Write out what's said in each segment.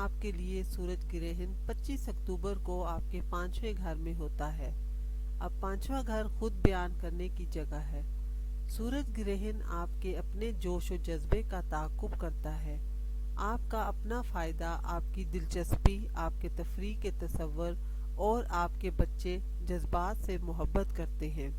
آپ کے لیے سورج گرہن 25 اکتوبر کو آپ کے 5ویں گھر میں ہوتا ہے۔ اب 5واں گھر خود بیان کرنے کی جگہ ہے۔ سورج گرہن آپ کے اپنے جوش و جذبے کا تعاقب کرتا ہے۔ آپ کا اپنا فائدہ، آپ کی دلچسپی، آپ کے تفریح کے تصور اور آپ کے بچے جذبات سے محبت کرتے ہیں۔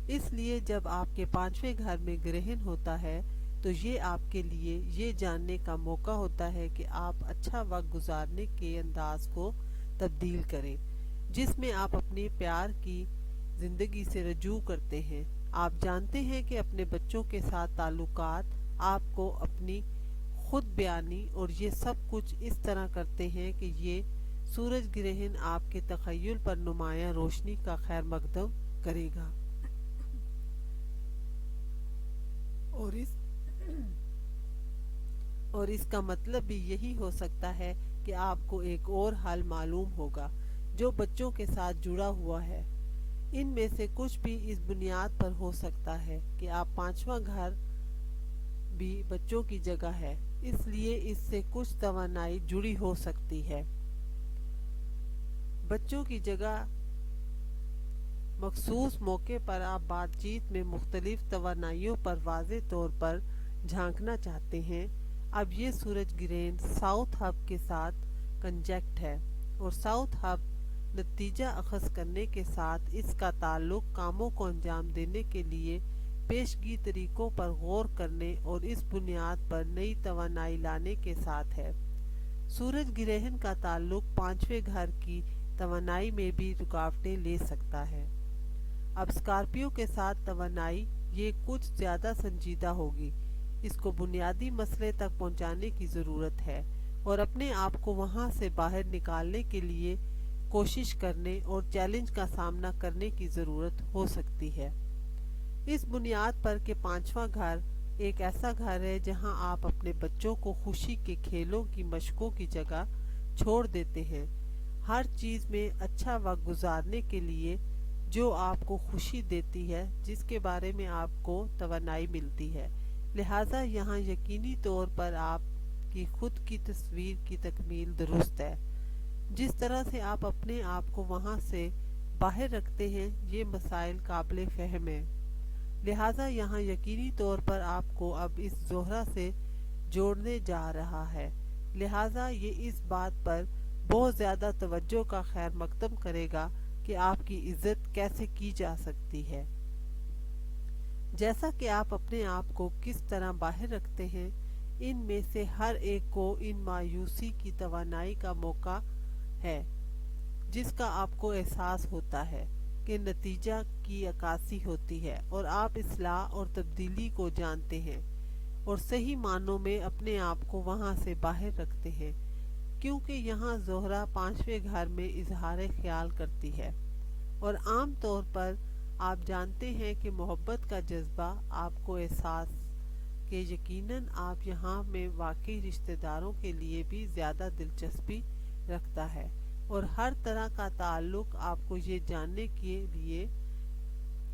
اس لیے جب آپ کے 5ویں گھر میں گرہن ہوتا ہے تو یہ آپ کے لیے یہ جاننے کا موقع ہوتا ہے کہ آپ اچھا وقت گزارنے کے انداز کو تبدیل کریں، جس میں آپ اپنے پیار کی زندگی سے رجوع کرتے ہیں۔ آپ جانتے ہیں کہ اپنے بچوں کے ساتھ تعلقات آپ کو اپنی خود بیانی اور یہ سب کچھ اس طرح کرتے ہیں کہ یہ سورج گرہن آپ کے تخیل پر نمایاں روشنی کا خیر مقدم کرے گا، اور اس کا مطلب بھی یہی ہو سکتا ہے کہ آپ کو ایک اور حل معلوم ہوگا جو بچوں کے ساتھ جڑا ہوا ہے۔ ان میں سے کچھ بھی اس بنیاد پر ہو سکتا ہے کہ آپ 5واں گھر بھی بچوں کی جگہ ہے، اس لیے اس سے کچھ توانائی جڑی ہو سکتی ہے۔ بچوں کی جگہ مخصوص موقع پر آپ بات چیت میں مختلف توانائیوں پر واضح طور پر جھانکنا چاہتے ہیں۔ اب یہ سورج گرہن ساؤتھ ہب کے ساتھ کنجیکٹ ہے، اور ساؤتھ ہب نتیجہ اخذ کرنے کے ساتھ اس کا تعلق کاموں کو انجام دینے کے لیے پیشگی طریقوں پر غور کرنے اور اس بنیاد پر نئی توانائی لانے کے ساتھ ہے۔ سورج گرہن کا تعلق 5ویں گھر کی توانائی میں بھی رکاوٹیں لے سکتا ہے۔ اب اسکارپیو کے ساتھ توانائی یہ کچھ زیادہ سنجیدہ ہوگی۔ اس کو بنیادی مسئلے تک پہنچانے کی ضرورت ہے اور اپنے آپ کو وہاں سے باہر نکالنے کے لیے کوشش کرنے اور چیلنج کا سامنا کرنے کی ضرورت ہو سکتی ہے۔ اس بنیاد پر کہ 5واں گھر ایک ایسا گھر ہے جہاں آپ اپنے بچوں کو خوشی کے کھیلوں کی مشقوں کی جگہ چھوڑ دیتے ہیں، ہر چیز میں اچھا وقت گزارنے کے لیے جو آپ کو خوشی دیتی ہے، جس کے بارے میں آپ کو توانائی ملتی ہے۔ لہٰذا یہاں یقینی طور پر آپ کی خود کی تصویر کی تکمیل درست ہے۔ جس طرح سے آپ اپنے آپ کو وہاں سے باہر رکھتے ہیں، یہ مسائل قابل فہم ہیں۔ لہٰذا یہاں یقینی طور پر آپ کو اب اس زہرہ سے جوڑنے جا رہا ہے، لہٰذا یہ اس بات پر بہت زیادہ توجہ کا خیر مقدم کرے گا کہ آپ کی عزت کیسے کی جا سکتی ہے۔ جیسا کہ آپ اپنے آپ کو کس طرح باہر رکھتے ہیں، ان میں سے ہر ایک کو ان مایوسی کی توانائی کا موقع ہے جس کا آپ کو احساس ہوتا ہے کہ نتیجہ کی عکاسی ہوتی ہے، اور آپ اصلاح اور تبدیلی کو جانتے ہیں اور صحیح معنوں میں اپنے آپ کو وہاں سے باہر رکھتے ہیں، کیونکہ یہاں زہرہ 5ویں گھر میں اظہار خیال کرتی ہے، اور عام طور پر آپ جانتے ہیں کہ محبت کا جذبہ آپ کو احساس کہ یقیناً آپ یہاں میں واقعی رشتہ داروں کے لیے بھی زیادہ دلچسپی رکھتا ہے، اور ہر طرح کا تعلق آپ کو یہ جاننے کے لیے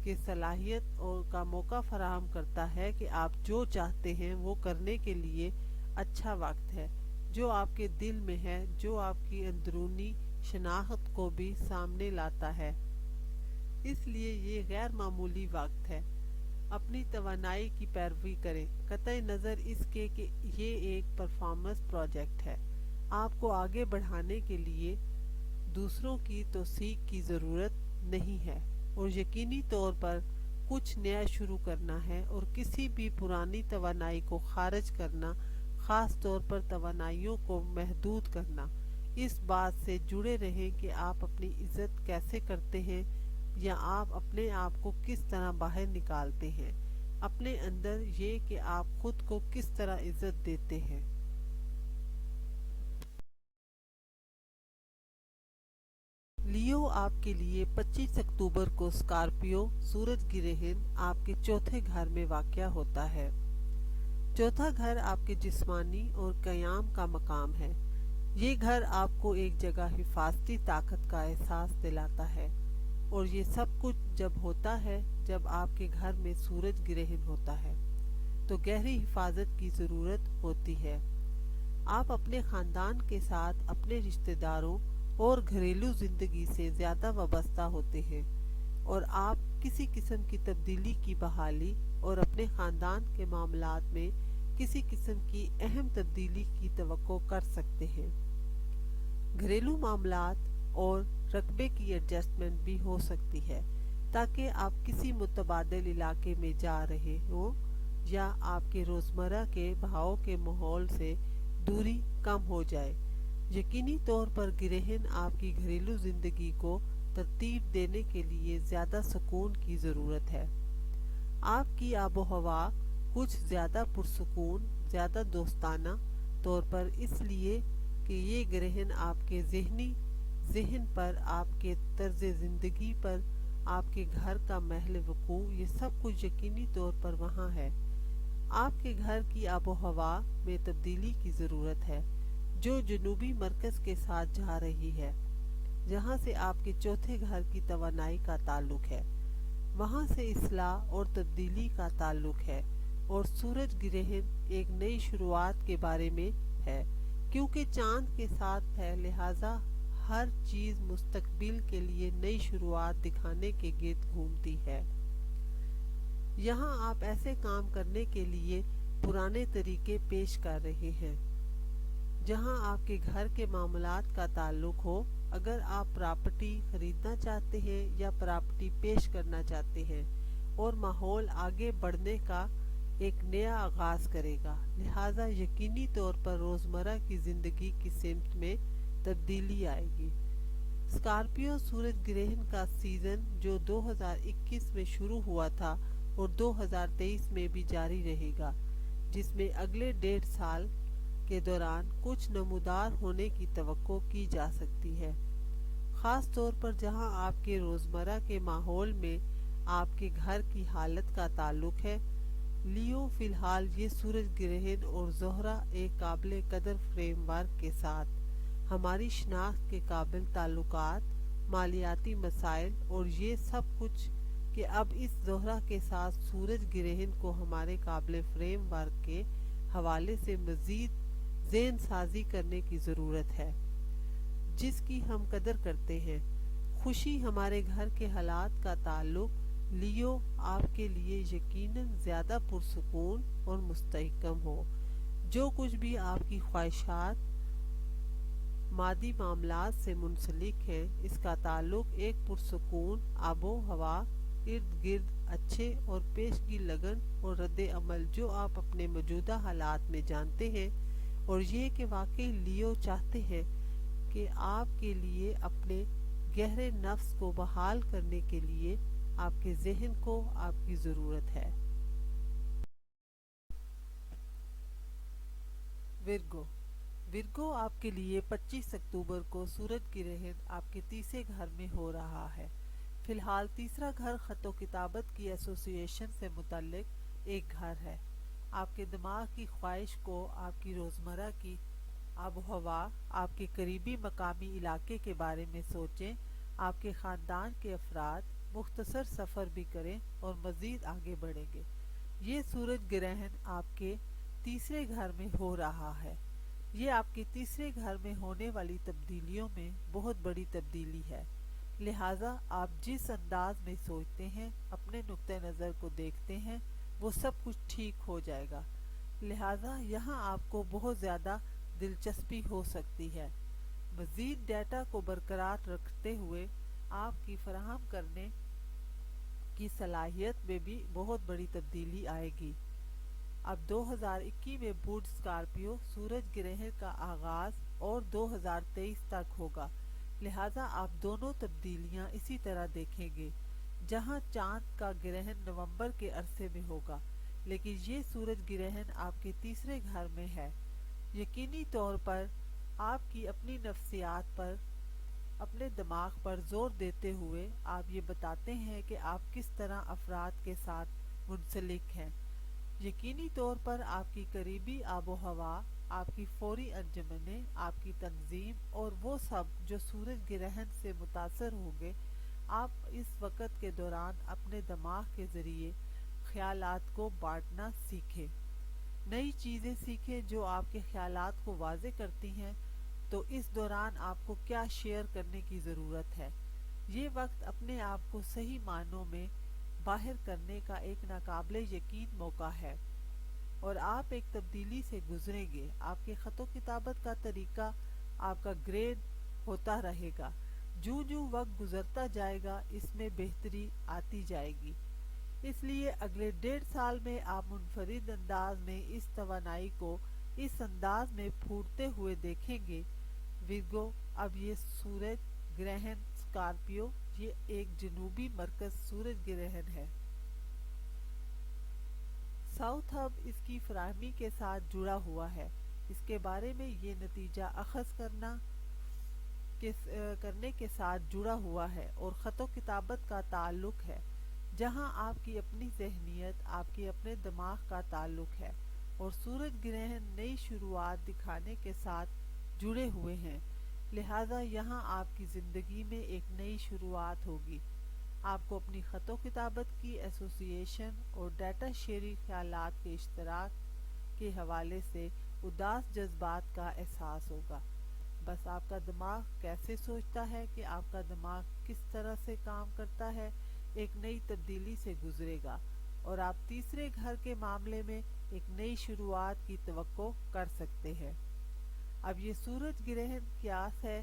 کہ صلاحیت اور کا موقع فراہم کرتا ہے کہ آپ جو چاہتے ہیں وہ کرنے کے لیے اچھا وقت ہے، جو آپ کے دل میں ہے، جو آپ کی اندرونی شناخت کو بھی سامنے لاتا ہے۔ اس لیے یہ غیر معمولی وقت ہے۔ اپنی توانائی کی پیروی کریں، قطع نظر اس کے کہ یہ ایک پرفارمنس پروجیکٹ ہے۔ آپ کو آگے بڑھانے کے لیے دوسروں کی توثیق کی ضرورت نہیں ہے، اور یقینی طور پر کچھ نیا شروع کرنا ہے اور کسی بھی پرانی توانائی کو خارج کرنا، خاص طور پر توانائیوں کو محدود کرنا۔ اس بات سے جڑے رہیں کہ آپ اپنی عزت کیسے کرتے ہیں، یا آپ اپنے آپ کو کس طرح باہر نکالتے ہیں، اپنے اندر یہ کہ آپ خود کو کس طرح عزت دیتے ہیں۔ لیو آپ کے لیے 25 اکتوبر کو اسکارپیو سورج گرہن آپ کے چوتھے گھر میں واقع ہوتا ہے۔ چوتھا گھر آپ کے جسمانی اور قیام کا مقام ہے۔ یہ گھر آپ کو ایک جگہ حفاظتی طاقت کا احساس دلاتا ہے، اور یہ سب کچھ جب ہوتا ہے جب آپ کے گھر میں سورج گرہن ہوتا ہے تو گہری حفاظت کی ضرورت ہوتی ہے۔ آپ اپنے خاندان کے ساتھ اپنے رشتہ داروں اور گھریلو زندگی سے زیادہ وابستہ ہوتے ہیں، اور آپ کسی قسم کی تبدیلی کی بحالی اور اپنے خاندان کے معاملات میں کسی قسم کی اہم تبدیلی کی توقع کر سکتے ہیں۔ گھریلو معاملات اور رقبے کی ایڈجسٹمنٹ بھی ہو سکتی ہے، تاکہ آپ کسی متبادل علاقے میں جا رہے ہوں یا آپ کے روزمرہ کے بہاؤ کے ماحول سے دوری کم ہو جائے۔ یقینی طور پر گرہن آپ کی گھریلو زندگی کو ترتیب دینے کے لیے زیادہ سکون کی ضرورت ہے۔ آپ کی آب و ہوا کچھ زیادہ پرسکون، زیادہ دوستانہ طور پر، اس لیے کہ یہ گرہن آپ کے ذہن پر، آپ کے طرز زندگی پر، آپ کے گھر کا محل وقوع، یہ سب کچھ یقینی طور پر وہاں ہے۔ آپ کے گھر کی آب و ہوا میں تبدیلی کی ضرورت ہے، جو جنوبی مرکز کے ساتھ جا رہی ہے، جہاں سے آپ کے چوتھے گھر کی توانائی کا تعلق ہے۔ وہاں سے اصلاح اور تبدیلی کا تعلق ہے، اور سورج گرہن ایک نئی شروعات کے بارے میں ہے، کیونکہ چاند کے ساتھ ہے، لہٰذا ہر چیز مستقبل کے لیے نئی شروعات دکھانے کے گرد گھومتی ہے۔ یہاں آپ ایسے کام کرنے کے لیے پرانے طریقے پیش کر رہے ہیں جہاں آپ کے گھر کے معاملات کا تعلق ہو۔ اگر آپ پراپرٹی خریدنا چاہتے ہیں یا پراپرٹی پیش کرنا چاہتے ہیں، اور ماحول آگے بڑھنے کا ایک نیا آغاز کرے گا، لہٰذا یقینی طور پر روزمرہ کی زندگی کی سمت میں تبدیلی آئے گی۔ اسکارپیو سورج گرہن کا سیزن جو 2021 میں شروع ہوا تھا اور 2023 میں بھی جاری رہے گا، جس میں اگلے 1.5 سال کے دوران کچھ نمودار ہونے کی توقع کی جا سکتی ہے، خاص طور پر جہاں آپ کے روزمرہ کے ماحول میں آپ کے گھر کی حالت کا تعلق ہے۔ لیو، فی الحال یہ سورج گرہن اور زہرہ ایک قابل قدر فریم ورک کے ساتھ ہماری شناخت کے قابل تعلقات، مالیاتی مسائل اور یہ سب کچھ، کہ اب اس زہرہ کے ساتھ سورج گرہن کو ہمارے قابل فریم ورک کے حوالے سے مزید ذہن سازی کرنے کی ضرورت ہے، جس کی ہم قدر کرتے ہیں۔ خوشی، ہمارے گھر کے حالات کا تعلق لیو آپ کے لیے یقیناً زیادہ پرسکون اور مستحکم ہو۔ جو کچھ بھی آپ کی خواہشات مادی معاملات سے منسلک ہیں، اس کا تعلق ایک پرسکون آب و ہوا، ارد گرد اچھے اور پیشگی لگن اور رد عمل جو آپ اپنے موجودہ حالات میں جانتے ہیں، اور یہ کہ واقعی لیو چاہتے ہیں کہ آپ کے لیے اپنے گہرے نفس کو بحال کرنے کے لیے آپ کے ذہن کو آپ کی ضرورت ہے۔ ورگو، ورگو آپ کے لیے 25 اکتوبر کو سورج گرہن آپ کے تیسرے گھر میں ہو رہا ہے۔ فی الحال تیسرا گھر خط و کتابت کی ایسوسی ایشن سے متعلق ایک گھر ہے۔ آپ کے دماغ کی خواہش کو آپ کی روزمرہ کی آب و ہوا، آپ کے قریبی مقامی علاقے کے بارے میں سوچیں، آپ کے خاندان کے افراد، مختصر سفر بھی کریں اور مزید آگے بڑھیں گے۔ یہ سورج گرہن آپ کے تیسرے گھر میں ہو رہا ہے۔ یہ آپ کے تیسرے گھر میں ہونے والی تبدیلیوں میں بہت بڑی تبدیلی ہے، لہٰذا آپ جس انداز میں سوچتے ہیں، اپنے نقطہ نظر کو دیکھتے ہیں، وہ سب کچھ ٹھیک ہو جائے گا، لہٰذا یہاں آپ کو بہت زیادہ دلچسپی ہو سکتی ہے۔ مزید ڈیٹا کو برقرار رکھتے ہوئے آپ کی فراہم کرنے کی صلاحیت میں بھی بہت بڑی تبدیلی آئے گی۔ اب 2021 میں بدھ اسکارپیو سورج گرہن کا آغاز اور 2023 تک ہوگا، لہٰذا آپ دونوں تبدیلیاں اسی طرح دیکھیں گے، جہاں چاند کا گرہن نومبر کے عرصے میں ہوگا، لیکن یہ سورج گرہن آپ کے تیسرے گھر میں ہے۔ یقینی طور پر آپ کی اپنی نفسیات پر، اپنے دماغ پر زور دیتے ہوئے آپ یہ بتاتے ہیں کہ آپ کس طرح افراد کے ساتھ منسلک ہیں۔ یقینی طور پر آپ کی قریبی آب و ہوا، آپ کی فوری انجمنیں، آپ کی تنظیم اور وہ سب جو سورج گرہن سے متاثر ہوں گے۔ آپ اس وقت کے دوران اپنے دماغ کے ذریعے خیالات کو بانٹنا سیکھیں۔ نئی چیزیں سیکھیں جو آپ کے خیالات کو واضح کرتی ہیں، تو اس دوران آپ کو کیا شیئر کرنے کی ضرورت ہے؟ یہ وقت اپنے آپ کو صحیح معنوں میں باہر کرنے کا ایک ناقابل یقین موقع ہے، اور آپ ایک تبدیلی سے گزریں گے۔ آپ کے خط و کتابت کا طریقہ آپ کا گریڈ ہوتا رہے گا۔ جوں جوں وقت گزرتا جائے گا اس میں بہتری آتی جائے گی۔ اس لیے اگلے 1.5 سال میں آپ منفرد انداز میں اس توانائی کو اس انداز میں پھوٹتے ہوئے دیکھیں گے۔ ورگو، اب یہ سورج گرہن اسکارپیو، یہ ایک جنوبی مرکز سورج گرہن ہے۔ ساؤتھ ہب اس کی فراہمی کے ساتھ جڑا ہوا ہے، اس کے بارے میں یہ نتیجہ اخذ کرنے کے ساتھ جڑا ہوا ہے، اور خط و کتابت کا تعلق ہے، جہاں آپ کی اپنی ذہنیت، آپ کے اپنے دماغ کا تعلق ہے، اور سورج گرہن نئی شروعات دکھانے کے ساتھ جڑے ہوئے ہیں۔ لہذا یہاں آپ کی زندگی میں ایک نئی شروعات ہوگی۔ آپ کو اپنی خط و کتابت کی ایسوسی ایشن اور ڈیٹا شیئرنگ خیالات کے اشتراک کے حوالے سے اداس جذبات کا احساس ہوگا۔ بس آپ کا دماغ کیسے سوچتا ہے کہ آپ کا دماغ کس طرح سے کام کرتا ہے، ایک نئی تبدیلی سے گزرے گا، اور آپ تیسرے گھر کے معاملے میں ایک نئی شروعات کی توقع کر سکتے ہیں۔ اب یہ سورج گرہن قیاس ہے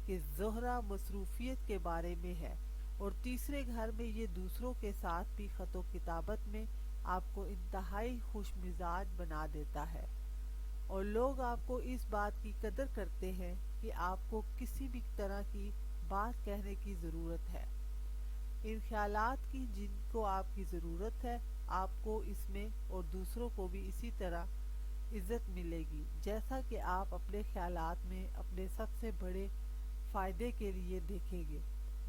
کہ زہرہ مصروفیت کے بارے میں ہے، اور تیسرے گھر میں یہ دوسروں کے ساتھ بھی خط و کتابت میں آپ کو انتہائی خوش مزاج بنا دیتا ہے، اور لوگ آپ کو اس بات کی قدر کرتے ہیں کہ آپ کو کسی بھی طرح کی بات کہنے کی ضرورت ہے۔ ان خیالات کی جن کو آپ کی ضرورت ہے، آپ کو اس میں اور دوسروں کو بھی اسی طرح عزت ملے گی، جیسا کہ آپ اپنے خیالات میں اپنے سب سے بڑے فائدے کے لیے دیکھیں گے۔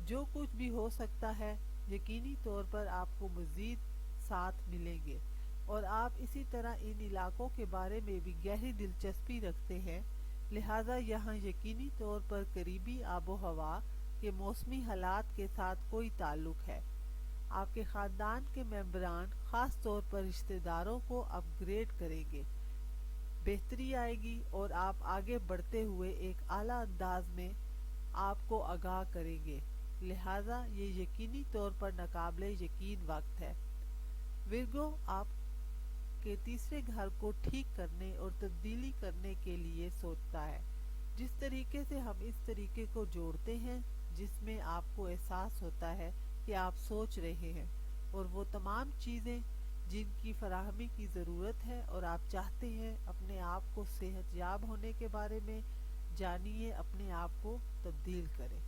جو کچھ بھی ہو سکتا ہے، یقینی طور پر آپ کو مزید ساتھ ملیں گے، اور آپ اسی طرح ان علاقوں کے بارے میں بھی گہری دلچسپی رکھتے ہیں، لہذا یہاں یقینی طور پر قریبی آب و ہوا کے موسمی حالات کے ساتھ کوئی تعلق ہے۔ آپ کے خاندان کے ممبران، خاص طور پر رشتہ داروں کو اپ گریڈ کریں گے، بہتری آئے گی، اور آپ آگے بڑھتے ہوئے ایک اعلیٰ انداز میں آپ کو آگاہ کریں گے۔ لہذا یہ یقینی طور پر ناقابل یقین وقت ہے۔ ورگو آپ کے تیسرے گھر کو ٹھیک کرنے اور تبدیلی کرنے کے لیے سوچتا ہے۔ جس طریقے سے ہم اس طریقے کو جوڑتے ہیں جس میں آپ کو احساس ہوتا ہے کہ آپ سوچ رہے ہیں، اور وہ تمام چیزیں جن کی فراہمی کی ضرورت ہے اور آپ چاہتے ہیں اپنے آپ کو صحت یاب ہونے کے بارے میں جانیے، اپنے آپ کو تبدیل کریں۔